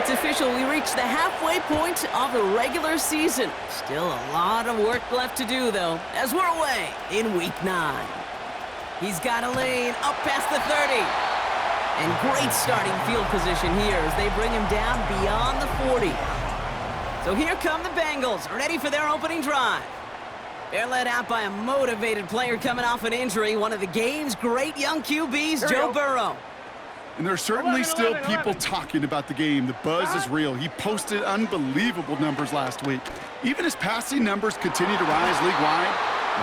It's official. We reached the halfway point of the regular season. Still a lot of work left to do, though, as we're away in Week 9. He's got a lane up past the 30. And great starting field position here as they bring him down beyond the 40. So here come the Bengals, ready for their opening drive. They're led out by a motivated player coming off an injury, one of the game's great young QBs, Joe Burrow. And there's certainly still people talking about the game. The buzz is real. He posted unbelievable numbers last week. Even his passing numbers continue to rise league-wide.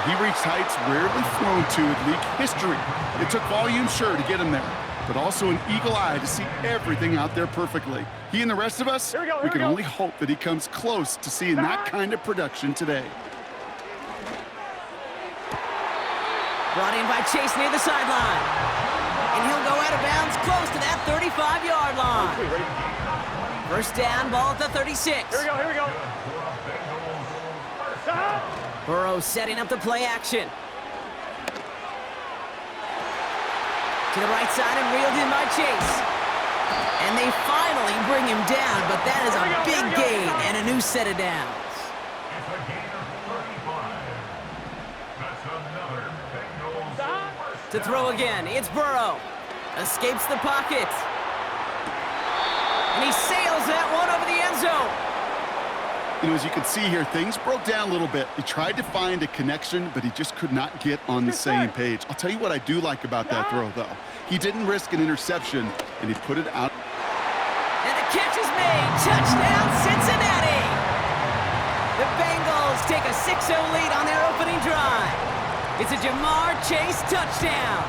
He reached heights rarely thrown to in league history. It took volume, sure, to get him there, but also an eagle eye to see everything out there perfectly. He and the rest of us, we can only hope that he comes close to seeing that kind of production today. Brought in by Chase near the sideline. And he'll go out of bounds close to that 35-yard line. First down, ball at the 36. Here we go. Burrow setting up the play action. To the right side and reeled in by Chase. And they finally bring him down, but that is a big gain and a new set of downs. To throw again, it's Burrow. Escapes the pocket. And he sails that one over the end zone. You know, as you can see here, things broke down a little bit. He tried to find a connection, but he just could not get on the same page. I'll tell you what I do like about that throw, though. He didn't risk an interception, and he put it out. And the catch is made. Touchdown, Cincinnati. The Bengals take a 6-0 lead on their opening drive. It's a Jamar Chase touchdown.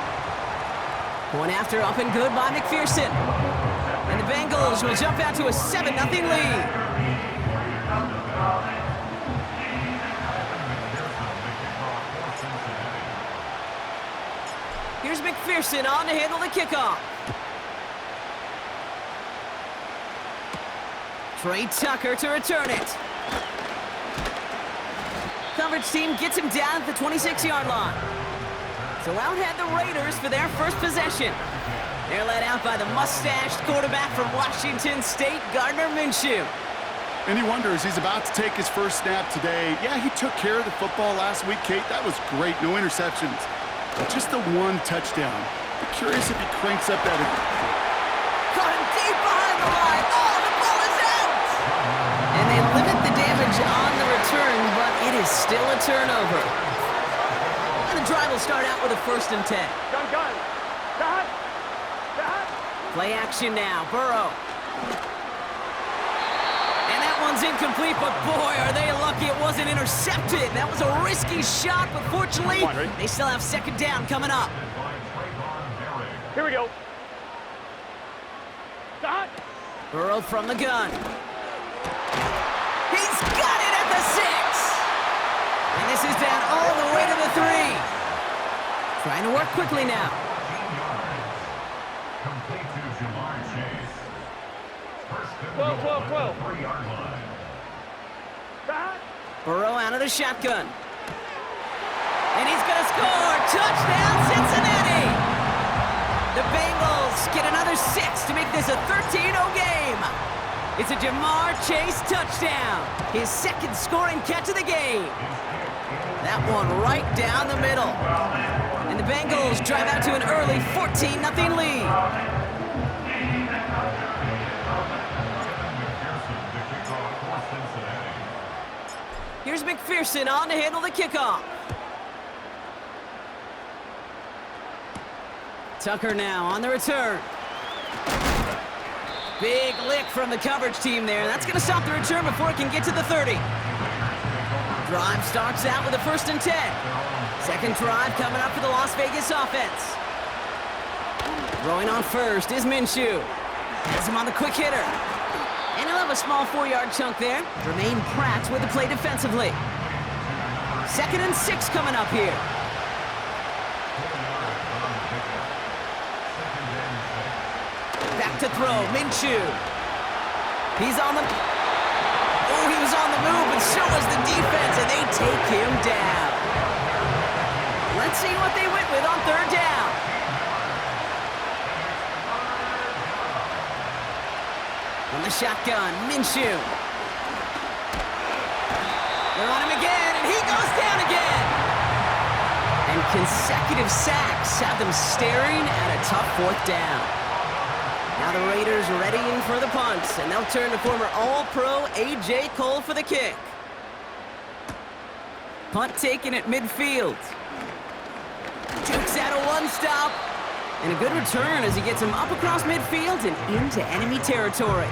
One after up and good by McPherson. And the Bengals will jump out to a 7-0 lead. Here's McPherson on to handle the kickoff. Trey Tucker to return it. Coverage team gets him down at the 26-yard line. So out head the Raiders for their first possession. They're led out by the mustached quarterback from Washington State, Gardner Minshew. And he wonders, he's about to take his first snap today. Yeah, he took care of the football last week, Kate. That was great. No interceptions. But just the one touchdown. I'm curious if he cranks up that. Caught him deep behind the line. Oh, the ball is out! And they limit the damage on the return, but it is still a turnover. And the drive will start out with a 1st and 10. Gun. Play action now, Burrow. And that one's incomplete, but boy, are they lucky it wasn't intercepted. That was a risky shot, but fortunately, they still have 2nd down coming up. Here we go. Burrow from the gun. He's got it at the 6. And this is down all the way to the 3. Trying to work quickly now. Burrow out of the shotgun. And he's going to score. Touchdown, Cincinnati. The Bengals get another 6 to make this a 13-0 game. It's a Jamar Chase touchdown. His 2nd scoring catch of the game. That one right down the middle. And the Bengals drive out to an early 14-0 lead. Here's McPherson on to handle the kickoff. Tucker now on the return. Big lick from the coverage team there. That's going to stop the return before it can get to the 30. Drive starts out with a 1st and 10. 2nd drive coming up for the Las Vegas offense. Throwing on first is Minshew. Has him on the quick hitter. And he'll have a small 4-yard chunk there. Remain Pratt with the play defensively. 2nd and 6 coming up here. Back to throw, Minshew. He's on the... Oh, he was on the move, and so was the defense, and they take him down. Let's see what they went with on 3rd down. From the shotgun, Minshew. They're on him again, and he goes down again. And consecutive sacks have them staring at a tough fourth down. Now the Raiders readying for the punt, and they'll turn to former All-Pro A.J. Cole for the kick. Punt taken at midfield. Jukes out a one-stop. And a good return as he gets him up across midfield and into enemy territory.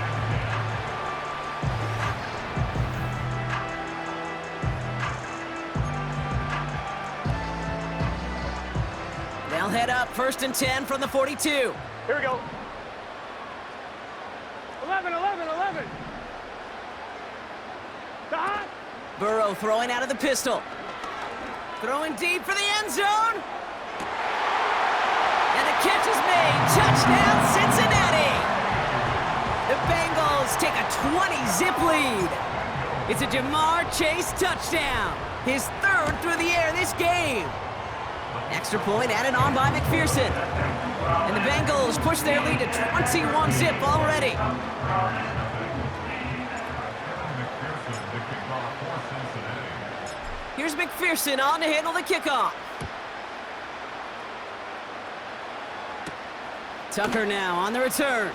They'll head up 1st and 10 from the 42. Here we go. 11. Stop. Burrow throwing out of the pistol. Throwing deep for the end zone. And the catch is made. Touchdown, Cincinnati. The Bengals take a 20-zip lead. It's a Jamar Chase touchdown. His 3rd through the air this game. Extra point added on by McPherson. And the Bengals push their lead to 21-zip already. Here's McPherson on to handle the kickoff. Tucker now on the return.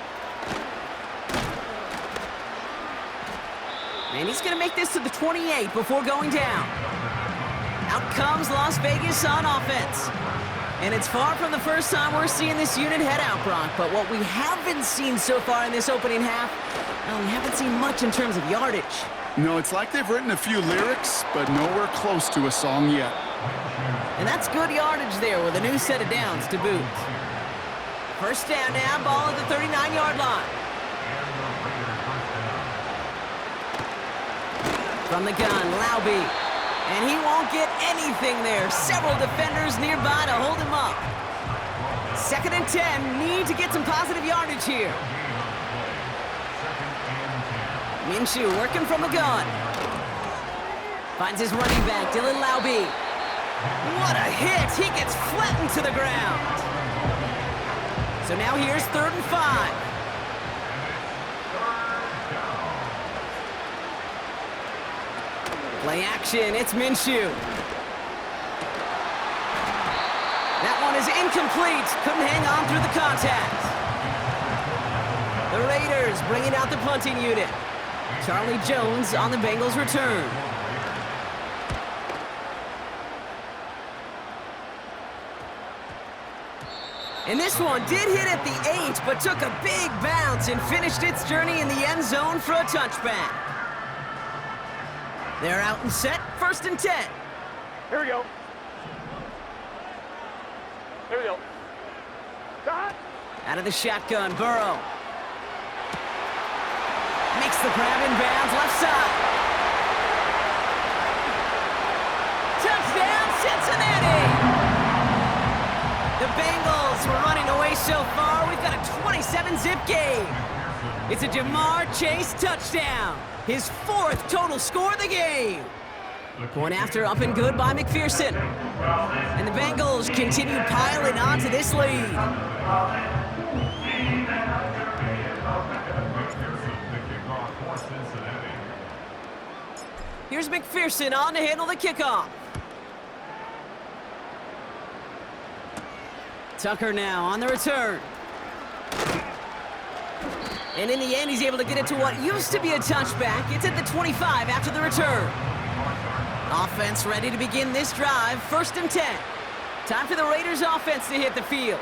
And he's going to make this to the 28 before going down. Out comes Las Vegas on offense. And it's far from the first time we're seeing this unit head out, Brock. But what we haven't seen so far in this opening half, well, we haven't seen much in terms of yardage. No, it's like they've written a few lyrics, but nowhere close to a song yet. And that's good yardage there with a new set of downs to boot. First down now, ball at the 39-yard line. From the gun, Laube. And he won't get anything there. Several defenders nearby to hold him up. 2nd and 10, need to get some positive yardage here. Minshew working from the gun. Finds his running back, Dylan Laube. What a hit! He gets flattened to the ground. So now here's 3rd and 5. Play action, it's Minshew. That one is incomplete. Couldn't hang on through the contact. The Raiders bringing out the punting unit. Charlie Jones on the Bengals return. And this one did hit at the 8, but took a big bounce and finished its journey in the end zone for a touchback. They're out and set, 1st and 10. Here we go. Stop. Out of the shotgun, Burrow. Makes the grab in bounds, left side. Touchdown, Cincinnati! The Bengals were running away so far, we've got a 27-zip game. It's a Jamar Chase touchdown. His 4th total score of the game. Point after up and good by McPherson. And the Bengals continue piling on to this lead. Here's McPherson on to handle the kickoff. Tucker now on the return. And in the end, he's able to get it to what used to be a touchback. It's at the 25 after the return. Offense ready to begin this drive, 1st and 10. Time for the Raiders offense to hit the field.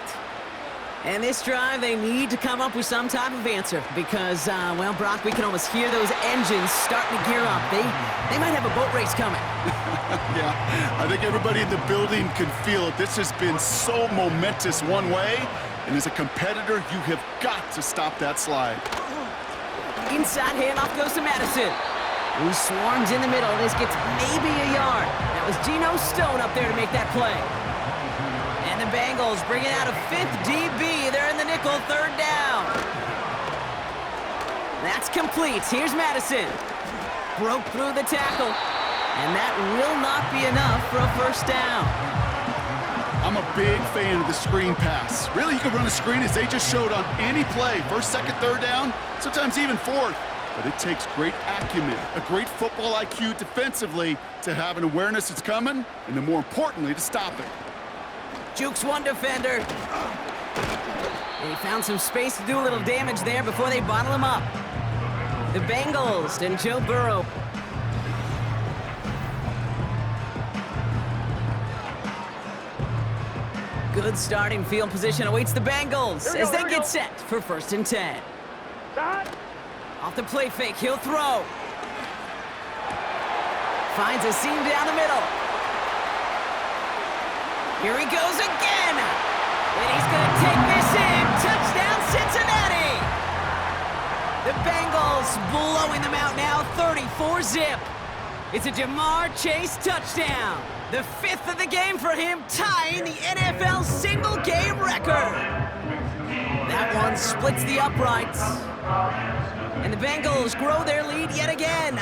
And this drive, they need to come up with some type of answer because, well, Brock, we can almost hear those engines starting to gear up. They might have a boat race coming. Yeah, I think everybody in the building can feel it. This has been so momentous one way, and as a competitor, you have got to stop that slide. Inside handoff goes to Madison, who swarms in the middle. This gets maybe a yard. That was Geno Stone up there to make that play. And the Bengals bring it out a 5th DB. They're in the nickel, 3rd down. That's complete. Here's Madison. Broke through the tackle. And that will not be enough for a 1st down. I'm a big fan of the screen pass. Really, you can run a screen as they just showed on any play. First, second, third down, sometimes even fourth. But it takes great acumen, a great football IQ defensively to have an awareness it's coming, and then more importantly, to stop it. Jukes one defender. And he found some space to do a little damage there before they bottle him up. The Bengals and Joe Burrow. Good starting field position awaits the Bengals as they get set for 1st and 10. Off the play fake, he'll throw. Finds a seam down the middle. Here he goes again. And he's going to take this in. Touchdown, Cincinnati. The Bengals blowing them out now, 34-zip. It's a Jamar Chase touchdown. The 5th of the game for him, tying the NFL single-game record. That one splits the uprights. And the Bengals grow their lead yet again.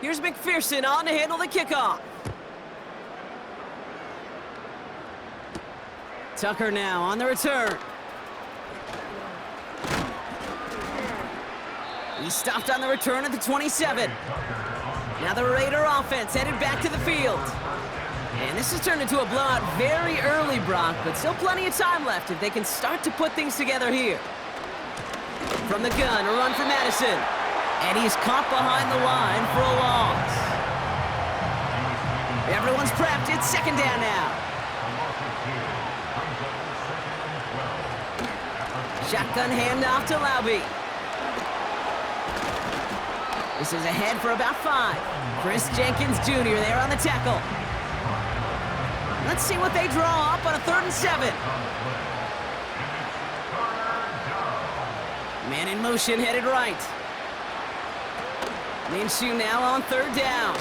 Here's McPherson on to handle the kickoff. Tucker now on the return. He stopped on the return at the 27. Now the Raider offense headed back to the field. And this has turned into a blowout very early, Brock, but still plenty of time left if they can start to put things together here. From the gun, a run for Madison. And he's caught behind the line for a loss. Everyone's prepped. It's 2nd down now. Shotgun handoff to Laube. This is ahead for about 5. Chris Jenkins Jr. there on the tackle. Let's see what they draw up on a 3rd and 7. Man in motion, headed right. Minshew now on 3rd down.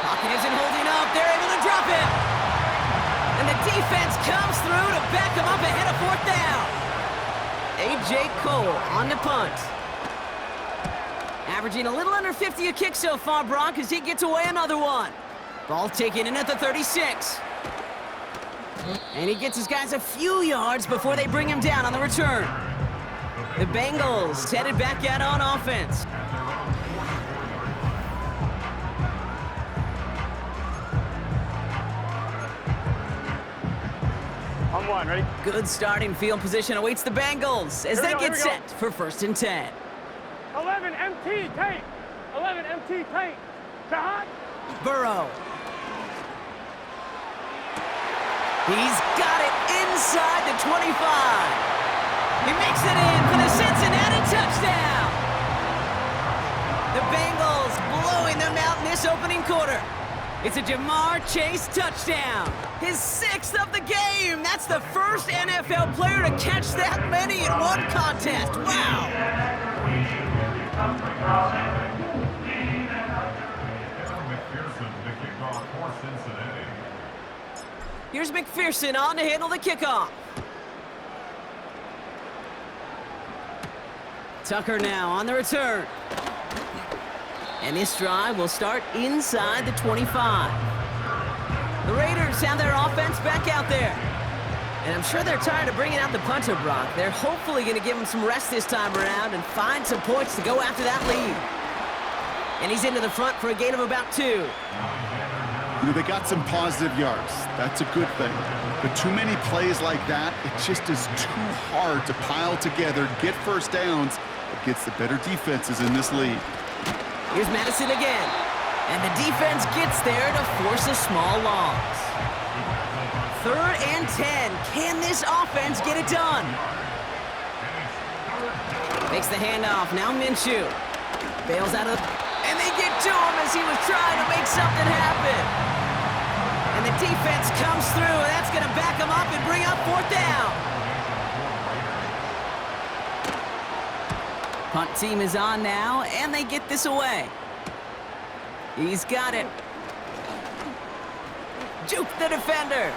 Pocket isn't holding up. They're able to drop him. And the defense comes through to back him up ahead of 4th down. A.J. Cole on the punt. Averaging a little under 50 a kick so far, Brock, as he gets away another one. Ball taken in at the 36. And he gets his guys a few yards before they bring him down on the return. The Bengals headed back out on offense. On 1, ready? Good starting field position awaits the Bengals as they get set for 1st and 10. 11 MT tape. 11 MT tape. Shot. Burrow. He's got it inside the 25. He makes it in for the Cincinnati touchdown. The Bengals blowing them out in this opening quarter. It's a Jamar Chase touchdown. His 6th of the game. That's the first NFL player to catch that many in one contest. Wow. Here's McPherson on to handle the kickoff. Tucker now on the return. And this drive will start inside the 25. The Raiders have their offense back out there. And I'm sure they're tired of bringing out the punter, Brock. They're hopefully going to give him some rest this time around and find some points to go after that lead. And he's into the front for a gain of about 2. You know, they got some positive yards. That's a good thing. But too many plays like that, it just is too hard to pile together, get first downs against the better defenses in this league. Here's Madison again. And the defense gets there to force a small loss. 3rd and 10. Can this offense get it done? Makes the handoff. Now Minshew. Bails out of... And they get to him as he was trying to make something happen. And the defense comes through, and that's going to back him up and bring up 4th down. Punt team is on now, and they get this away. He's got it. Juke the defender.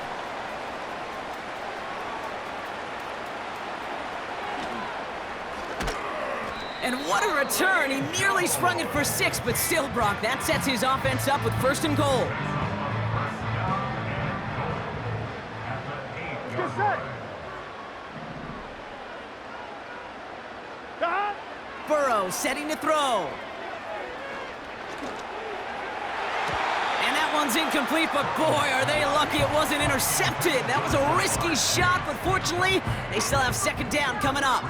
And what a return. He nearly sprung it for 6, but still, Brock, that sets his offense up with 1st and goal. Get set. Burrow setting to throw. And that one's incomplete, but boy, are they lucky it wasn't intercepted. That was a risky shot, but fortunately, they still have 2nd down coming up.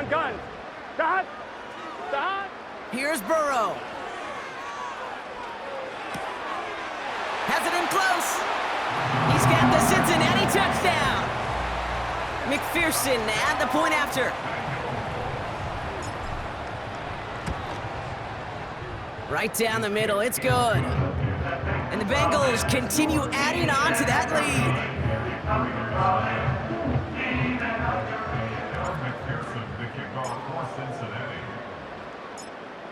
Gun. Stop. Here's Burrow. Has it in close. He's got the Cincinnati touchdown. McPherson at the point after. Right down the middle, it's good. And the Bengals continue adding on to that lead.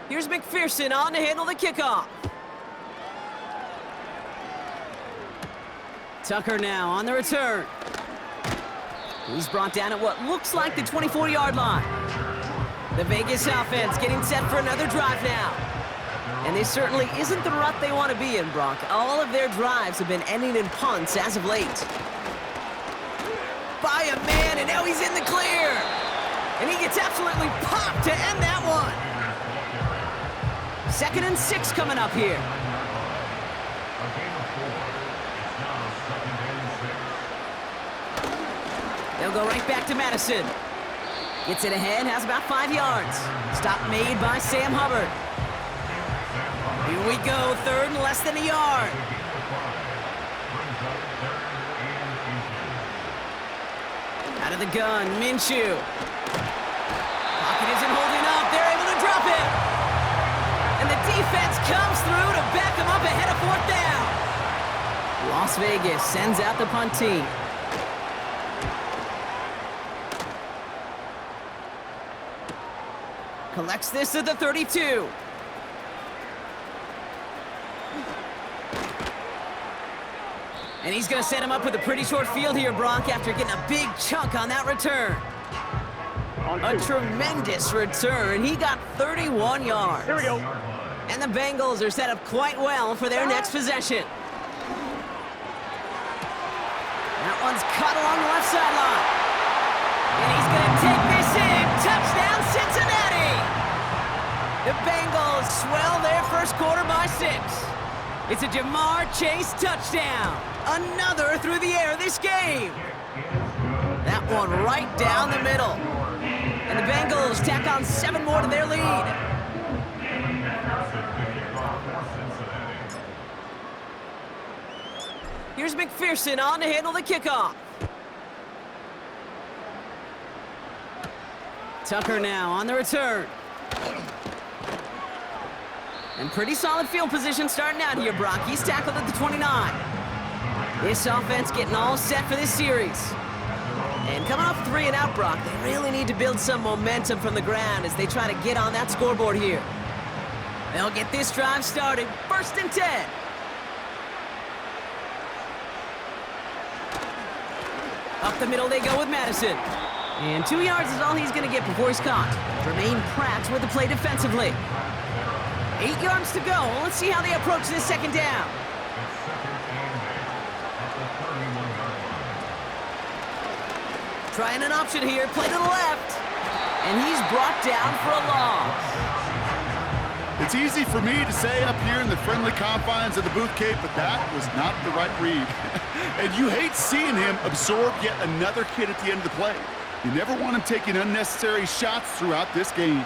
Here's McPherson on to handle the kickoff. Tucker now on the return. He's brought down at what looks like the 24-yard line. The Vegas offense getting set for another drive now. And this certainly isn't the rut they want to be in, Brock. All of their drives have been ending in punts as of late. By a man, and now he's in the clear. And he gets absolutely popped to end that one. 2nd and 6 coming up here. They'll go right back to Madison. Gets it ahead, has about 5 yards. Stop made by Sam Hubbard. Here we go, 3rd and less than a yard. Out of the gun, Minshew. Pocket isn't holding up, they're able to drop it. And the defense comes through to back them up ahead of 4th down. Las Vegas sends out the punt team. Collects this at the 32. And he's going to set him up with a pretty short field here, Brock, after getting a big chunk on that return. A tremendous return. He got 31 yards. Here we go. And the Bengals are set up quite well for their next possession. That one's cut along the left sideline. And he's going to take this in. Touchdown, Cincinnati! The Bengals swell their 1st quarter by 6. It's a Jamar Chase touchdown. Another through the air this game. That one right down the middle. And the Bengals tack on 7 more to their lead. Here's McPherson on to handle the kickoff. Tucker now on the return. And pretty solid field position starting out here, Brock. He's tackled at the 29. This offense getting all set for this series. And coming off 3 and out, Brock, they really need to build some momentum from the ground as they try to get on that scoreboard here. They'll get this drive started. 1st and 10. Up the middle they go with Madison. And 2 yards is all he's going to get before he's caught. Jermaine Pratt with the play defensively. 8 yards to go. Let's see how they approach this 2nd down. Trying an option here, play to the left. And he's brought down for a loss. It's easy for me to say up here in the friendly confines of the booth, Kate, but that was not the right read. And you hate seeing him absorb yet another hit at the end of the play. You never want him taking unnecessary shots throughout this game.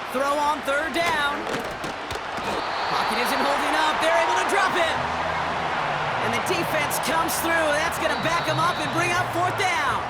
Throw on 3rd down. Pocket isn't holding up. They're able to drop it. And the defense comes through. That's going to back them up and bring up 4th down.